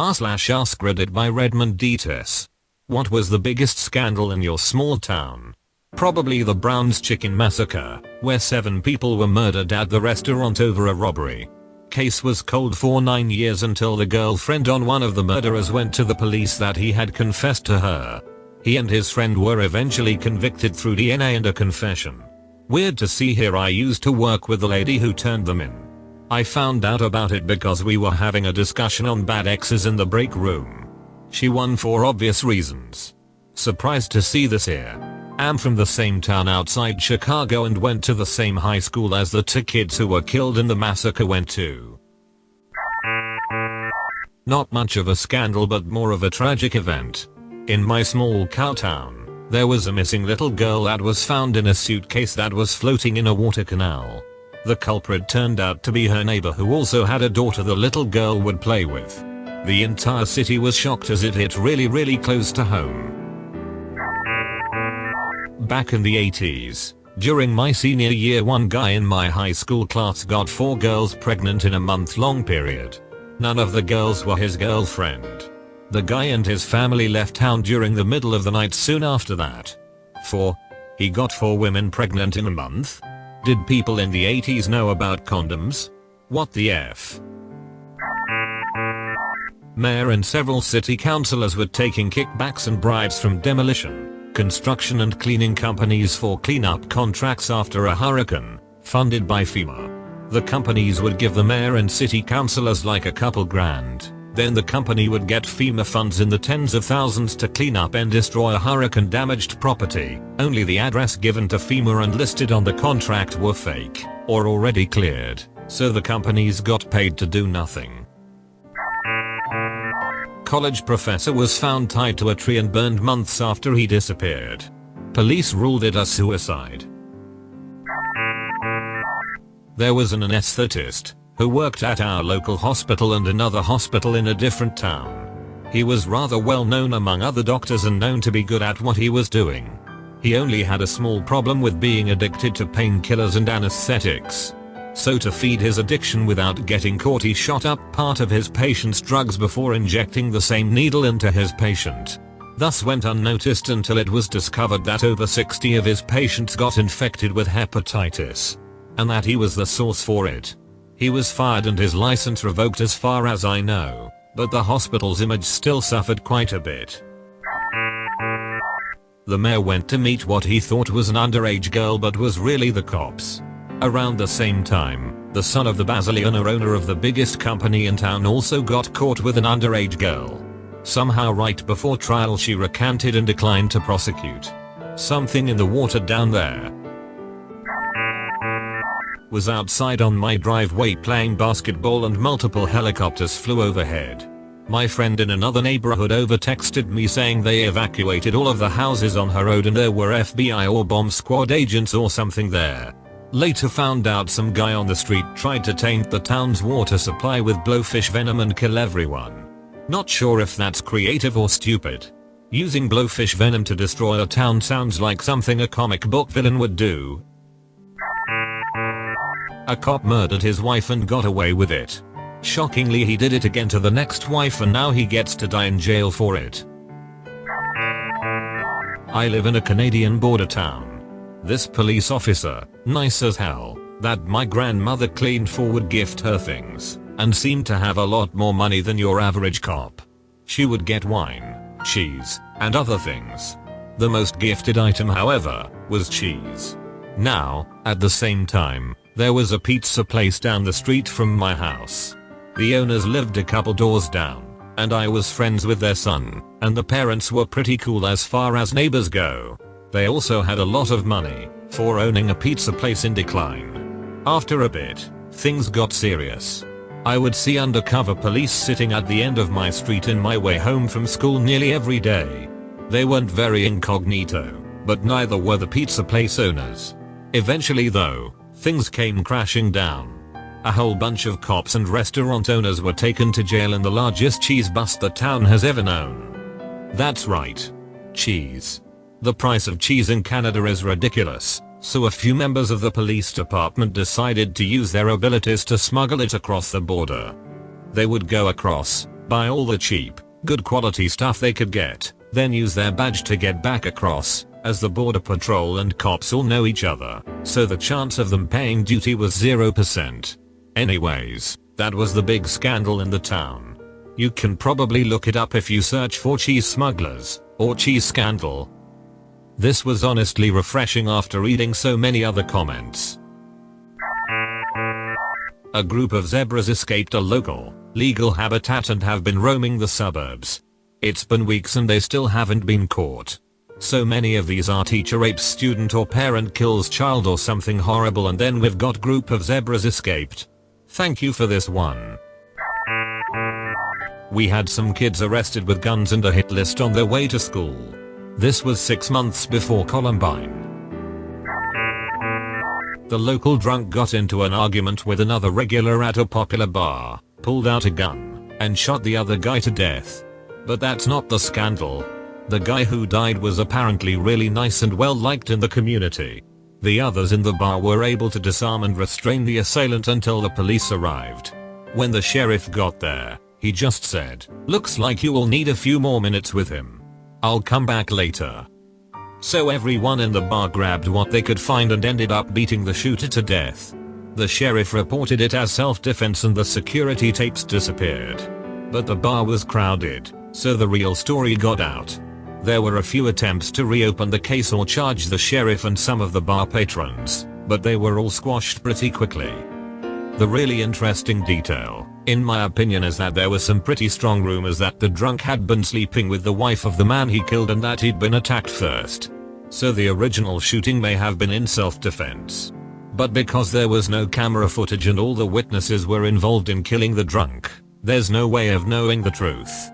r/AskReddit by Redmond Dtes. What was the biggest scandal in your small town? Probably the Brown's Chicken Massacre, where 7 people were murdered at the restaurant over a robbery. Case was cold for 9 years until the girlfriend on one of the murderers went to the police that he had confessed to her. He and his friend were eventually convicted through DNA and a confession. Weird to see here. I used to work with the lady who turned them in. I found out about it because we were having a discussion on bad exes in the break room. She won for obvious reasons. Surprised to see this here. Am from the same town outside Chicago and went to the same high school as the 2 kids who were killed in the massacre went to. Not much of a scandal but more of a tragic event. In my small cow town, there was a missing little girl that was found in a suitcase that was floating in a water canal. The culprit turned out to be her neighbor who also had a daughter the little girl would play with. The entire city was shocked as it hit really close to home. Back in the 80s, during my senior year, one guy in my high school class got 4 girls pregnant in a month-long period. None of the girls were his girlfriend. The guy and his family left town during the middle of the night soon after that. He got 4 women pregnant in a month? Did people in the 80s know about condoms? What the F? Mayor and several city councilors were taking kickbacks and bribes from demolition, construction and cleaning companies for cleanup contracts after a hurricane, funded by FEMA. The companies would give the mayor and city councilors like a couple grand. Then the company would get FEMA funds in the tens of thousands to clean up and destroy a hurricane damaged property. Only the address given to FEMA and listed on the contract were fake, or already cleared, so the companies got paid to do nothing. College professor was found tied to a tree and burned months after he disappeared. Police ruled it a suicide. There was an anesthetist who worked at our local hospital and another hospital in a different town. He was rather well known among other doctors and known to be good at what he was doing. He only had a small problem with being addicted to painkillers and anesthetics. So to feed his addiction without getting caught, he shot up part of his patient's drugs before injecting the same needle into his patient. Thus went unnoticed until it was discovered that over 60 of his patients got infected with hepatitis, and that he was the source for it. He was fired and his license revoked as far as I know, but the hospital's image still suffered quite a bit. The mayor went to meet what he thought was an underage girl but was really the cops. Around the same time, the son of the bazillionaire owner of the biggest company in town also got caught with an underage girl. Somehow right before trial she recanted and declined to prosecute. Something in the water down there. Was outside on my driveway playing basketball and multiple helicopters flew overhead. My friend in another neighborhood overtexted me saying they evacuated all of the houses on her road and there were FBI or bomb squad agents or something there. Later found out some guy on the street tried to taint the town's water supply with blowfish venom and kill everyone. Not sure if that's creative or stupid. Using blowfish venom to destroy a town sounds like something a comic book villain would do. A cop murdered his wife and got away with it. Shockingly, he did it again to the next wife and now he gets to die in jail for it. I live in a Canadian border town. This police officer, nice as hell, that my grandmother cleaned for would gift her things, and seemed to have a lot more money than your average cop. She would get wine, cheese, and other things. The most gifted item, however, was cheese. Now, at the same time, there was a pizza place down the street from my house. The owners lived a couple doors down, and I was friends with their son, and the parents were pretty cool as far as neighbors go. They also had a lot of money for owning a pizza place in decline. After a bit, things got serious. I would see undercover police sitting at the end of my street in my way home from school nearly every day. They weren't very incognito, but neither were the pizza place owners. Eventually though, things came crashing down. A whole bunch of cops and restaurant owners were taken to jail in the largest cheese bust the town has ever known. That's right. Cheese. The price of cheese in Canada is ridiculous, so a few members of the police department decided to use their abilities to smuggle it across the border. They would go across, buy all the cheap, good quality stuff they could get, then use their badge to get back across, as the border patrol and cops all know each other, so the chance of them paying duty was 0%. Anyways, that was the big scandal in the town. You can probably look it up if you search for cheese smugglers, or cheese scandal. This was honestly refreshing after reading so many other comments. A group of zebras escaped a local, legal habitat and have been roaming the suburbs. It's been weeks and they still haven't been caught. So many of these are teacher rapes student or parent kills child or something horrible, and then we've got group of zebras escaped. Thank you for this one. We had some kids arrested with guns and a hit list on their way to school. This was 6 months before Columbine. The local drunk got into an argument with another regular at a popular bar, pulled out a gun, and shot the other guy to death. But that's not the scandal. The guy who died was apparently really nice and well liked in the community. The others in the bar were able to disarm and restrain the assailant until the police arrived. When the sheriff got there, he just said, "Looks like you will need a few more minutes with him. I'll come back later." So everyone in the bar grabbed what they could find and ended up beating the shooter to death. The sheriff reported it as self-defense and the security tapes disappeared. But the bar was crowded, so the real story got out. There were a few attempts to reopen the case or charge the sheriff and some of the bar patrons, but they were all squashed pretty quickly. The really interesting detail, in my opinion, is that there were some pretty strong rumors that the drunk had been sleeping with the wife of the man he killed and that he'd been attacked first. So the original shooting may have been in self-defense. But because there was no camera footage and all the witnesses were involved in killing the drunk, there's no way of knowing the truth.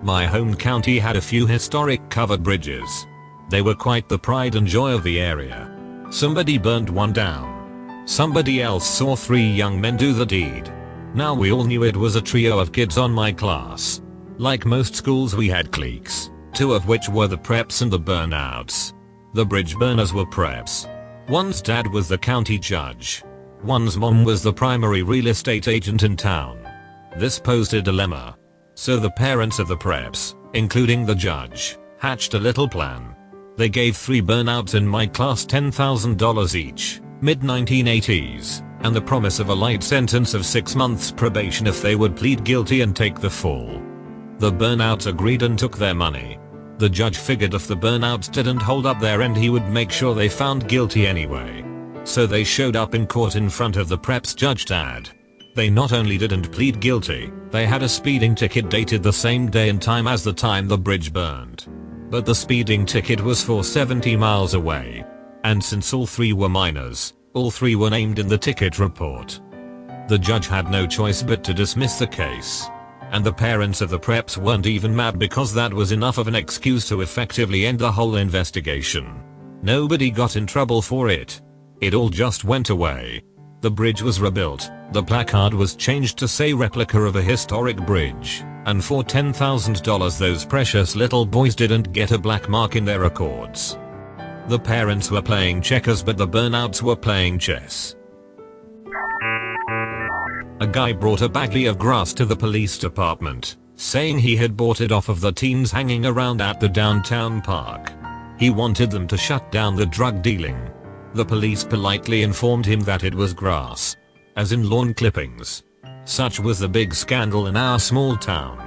My home county had a few historic covered bridges. They were quite the pride and joy of the area. Somebody burned one down. Somebody else saw 3 young men do the deed. Now we all knew it was a trio of kids on my class. Like most schools, we had cliques, 2 of which were the preps and the burnouts. The bridge burners were preps. One's dad was the county judge. One's mom was the primary real estate agent in town. This posed a dilemma. So the parents of the preps, including the judge, hatched a little plan. They gave 3 burnouts in my class $10,000 each, mid-1980s, and the promise of a light sentence of 6 months probation if they would plead guilty and take the fall. The burnouts agreed and took their money. The judge figured if the burnouts didn't hold up their end, he would make sure they found guilty anyway. So they showed up in court in front of the preps judge dad. They not only didn't plead guilty, they had a speeding ticket dated the same day and time as the time the bridge burned. But the speeding ticket was for 70 miles away. And since all 3 were minors, all 3 were named in the ticket report. The judge had no choice but to dismiss the case. And the parents of the preps weren't even mad because that was enough of an excuse to effectively end the whole investigation. Nobody got in trouble for it. It all just went away. The bridge was rebuilt, the placard was changed to say replica of a historic bridge, and for $10,000 those precious little boys didn't get a black mark in their records. The parents were playing checkers but the burnouts were playing chess. A guy brought a baggie of grass to the police department, saying he had bought it off of the teens hanging around at the downtown park. He wanted them to shut down the drug dealing. The police politely informed him that it was grass, as in lawn clippings. Such was the big scandal in our small town.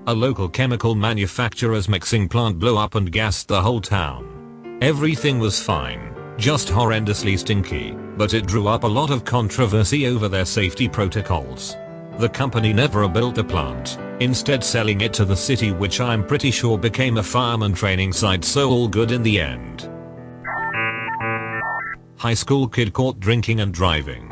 A local chemical manufacturer's mixing plant blew up and gassed the whole town. Everything was fine, just horrendously stinky, but it drew up a lot of controversy over their safety protocols. The company never built the plant, instead selling it to the city, which I'm pretty sure became a fireman training site, so all good in the end. High school kid caught drinking and driving.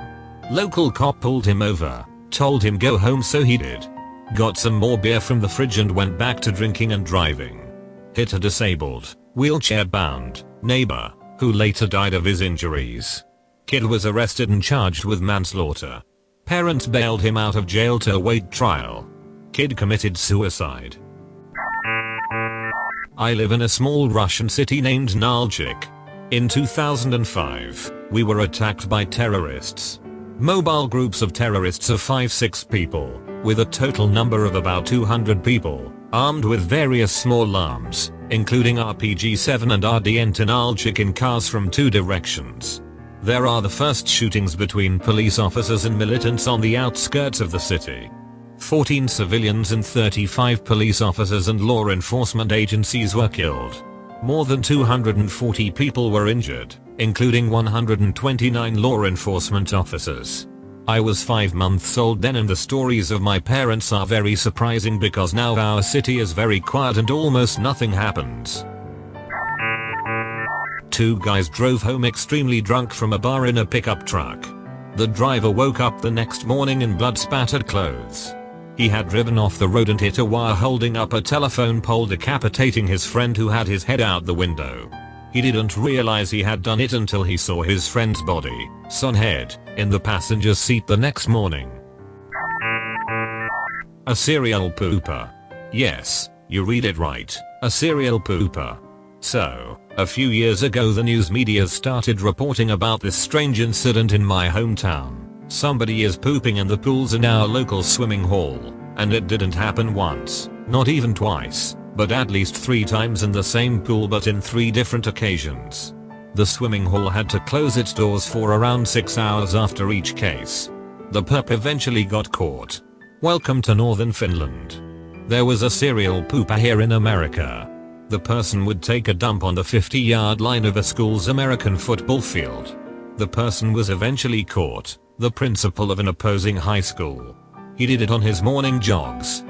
Local cop pulled him over, told him go home, so he did. Got some more beer from the fridge and went back to drinking and driving. Hit a disabled, wheelchair-bound neighbor, who later died of his injuries. Kid was arrested and charged with manslaughter. Parents bailed him out of jail to await trial. Kid committed suicide. I live in a small Russian city named Nalchik. In 2005, we were attacked by terrorists. Mobile groups of terrorists of 5-6 people, with a total number of about 200 people, armed with various small arms, including RPG-7 and RD-10 in cars from 2 directions. There are the first shootings between police officers and militants on the outskirts of the city. 14 civilians and 35 police officers and law enforcement agencies were killed. More than 240 people were injured, including 129 law enforcement officers. I was 5 months old then, and the stories of my parents are very surprising because now our city is very quiet and almost nothing happens. 2 guys drove home extremely drunk from a bar in a pickup truck. The driver woke up the next morning in blood-spattered clothes. He had driven off the road and hit a wire holding up a telephone pole, decapitating his friend who had his head out the window. He didn't realize he had done it until he saw his friend's body, sun head, in the passenger seat the next morning. A serial pooper. Yes, you read it right, a serial pooper. So, a few years ago the news media started reporting about this strange incident in my hometown. Somebody is pooping in the pools in our local swimming hall, and it didn't happen once, not even twice, but at least 3 times in the same pool, but in 3 different occasions. The swimming hall had to close its doors for around 6 hours after each case. The perp eventually got caught. Welcome to northern Finland. There was a serial pooper here in America. The person would take a dump on the 50-yard line of a school's American football field. The person was eventually caught, the principal of an opposing high school. He did it on his morning jogs.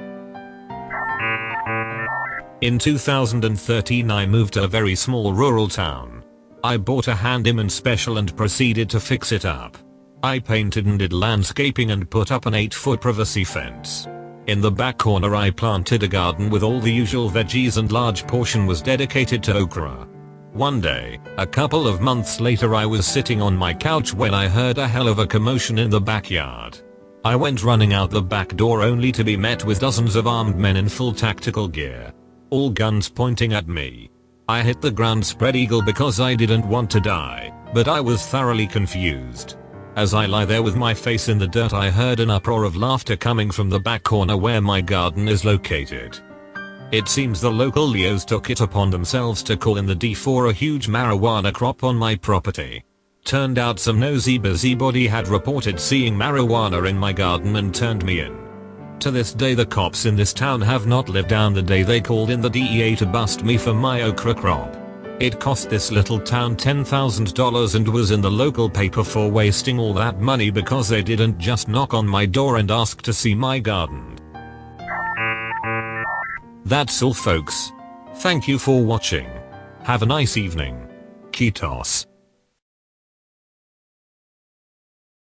In 2013 I moved to a very small rural town. I bought a handyman special and proceeded to fix it up. I painted and did landscaping and put up an 8-foot privacy fence. In the back corner I planted a garden with all the usual veggies, and large portion was dedicated to okra. One day, a couple of months later, I was sitting on my couch when I heard a hell of a commotion in the backyard. I went running out the back door only to be met with dozens of armed men in full tactical gear. All guns pointing at me. I hit the ground spread eagle because I didn't want to die, but I was thoroughly confused. As I lie there with my face in the dirt, I heard an uproar of laughter coming from the back corner where my garden is located. It seems the local Leos took it upon themselves to call in the D for a huge marijuana crop on my property. Turned out some nosy busybody had reported seeing marijuana in my garden and turned me in. To this day the cops in this town have not lived down the day they called in the DEA to bust me for my okra crop. It cost this little town $10,000 and was in the local paper for wasting all that money because they didn't just knock on my door and ask to see my garden. That's all folks. Thank you for watching. Have a nice evening. Kitos.